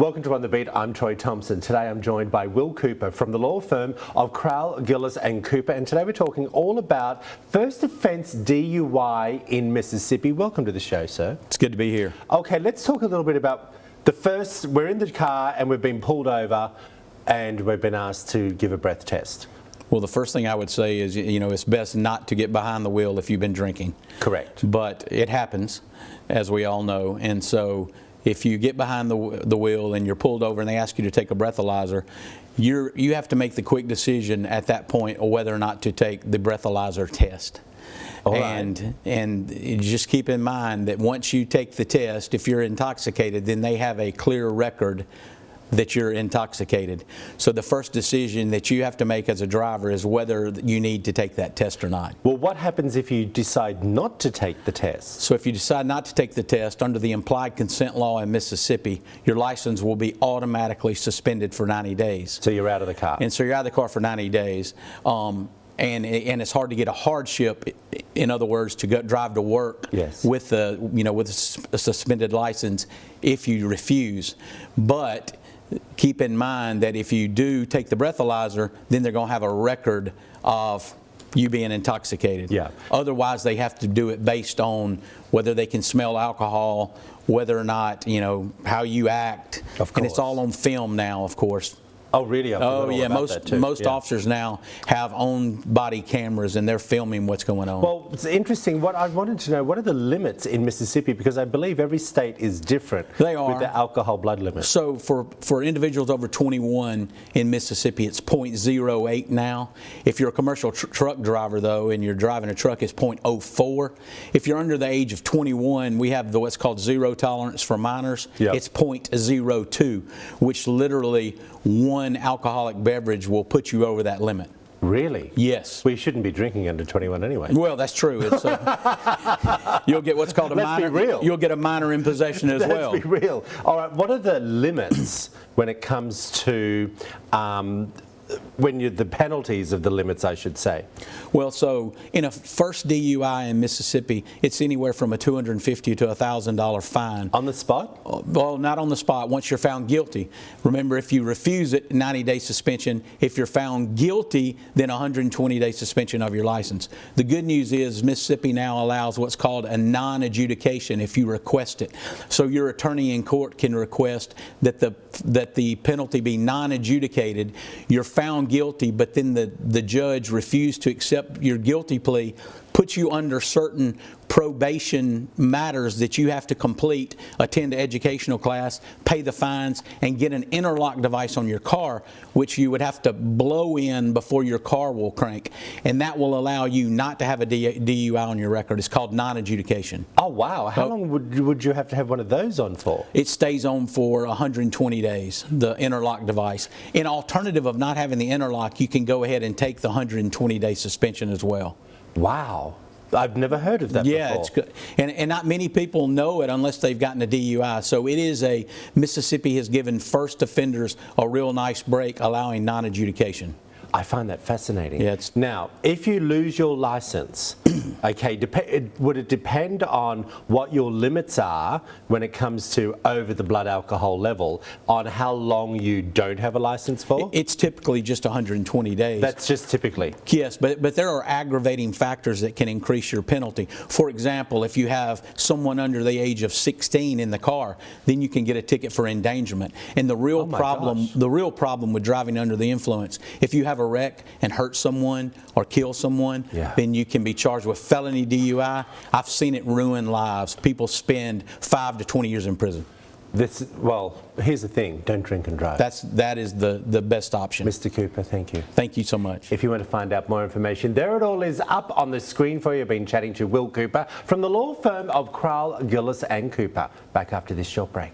Welcome to On the Beat. I'm Troy Thompson. Today I'm joined by Will Cooper from the law firm of Crowell, Gillis and Cooper, and today we're talking all about first offence DUI in Mississippi. Welcome to the show, sir. It's good to be here. Okay, let's talk a little bit about the first. We're in the car and we've been pulled over and we've been asked to give a breath test. Well, the first thing I would say is, it's best not to get behind the wheel if you've been drinking. Correct. But it happens, as we all know, and so if you get behind the wheel and you're pulled over and they ask you to take a breathalyzer, you have to make the quick decision at that point of whether or not to take the breathalyzer test. All and just keep in mind that once you take the test, if you're intoxicated, then they have a clear record that you're intoxicated. So the first decision that you have to make as a driver is whether you need to take that test or not. Well, what happens if you decide not to take the test? So if you decide not to take the test, under the implied consent law in Mississippi, your license will be automatically suspended for 90 days. So you're out of the car. And so you're out of the car for 90 days. And it's hard to get a hardship, in other words, to drive to work with a suspended license if you refuse. But keep in mind that if you do take the breathalyzer, then they're going to have a record of you being intoxicated. Yeah. Otherwise, they have to do it based on whether they can smell alcohol, whether or not, how you act. Of course. And it's all on film now, of course. Oh, really? Oh, yeah. Most officers now have own body cameras and they're filming what's going on. Well, it's interesting. What I wanted to know, what are the limits in Mississippi? Because I believe every state is different. They are. With the alcohol blood limit. So for individuals over 21 in Mississippi, it's 0.08 now. If you're a commercial truck driver, though, and you're driving a truck, it's 0.04. If you're under the age of 21, we have what's called zero tolerance for minors. Yep. It's 0.02, which literally one alcoholic beverage will put you over that limit. Really? Yes. We shouldn't be drinking under 21 anyway. Well, that's true. It's, you'll get what's called a minor. Let's be real. You'll get a minor in possession as well. Let's be real. All right. What are the limits when it comes to the penalties of the limits, I should say? Well, so in a first DUI in Mississippi, it's anywhere from a $250 to $1,000 fine. On the spot? Well, not on the spot. Once you're found guilty. Remember, if you refuse it, 90-day suspension. If you're found guilty, then 120-day suspension of your license. The good news is Mississippi now allows what's called a non-adjudication if you request it. So your attorney in court can request that the penalty be non-adjudicated. You're found guilty, but then the judge refused to accept your guilty plea, puts you under certain probation matters that you have to complete, attend an educational class, pay the fines, and get an interlock device on your car, which you would have to blow in before your car will crank. And that will allow you not to have a DUI on your record. It's called non-adjudication. Oh, wow. How long would you have to have one of those on for? It stays on for 120 days, the interlock device. In alternative of not having the interlock, you can go ahead and take the 120-day suspension as well. Wow. I've never heard of that before. Yeah, it's good. And not many people know it unless they've gotten a DUI. So it is Mississippi has given first offenders a real nice break, allowing non-adjudication. I find that fascinating. Yeah, now, if you lose your license, okay, would it depend on what your limits are when it comes to over the blood alcohol level, on how long you don't have a license for? It's typically just 120 days. That's just typically? Yes, but there are aggravating factors that can increase your penalty. For example, if you have someone under the age of 16 in the car, then you can get a ticket for endangerment. And the real problem with driving under the influence, if you have a wreck and hurt someone or kill someone, then you can be charged with felony DUI. I've seen it ruin lives. People spend 5 to 20 years in prison. Well, here's the thing. Don't drink and drive. That is the best option. Mr. Cooper, thank you. Thank you so much. If you want to find out more information, there it all is up on the screen for you. I've been chatting to Will Cooper from the law firm of Crowell, Gillis and Cooper. Back after this short break.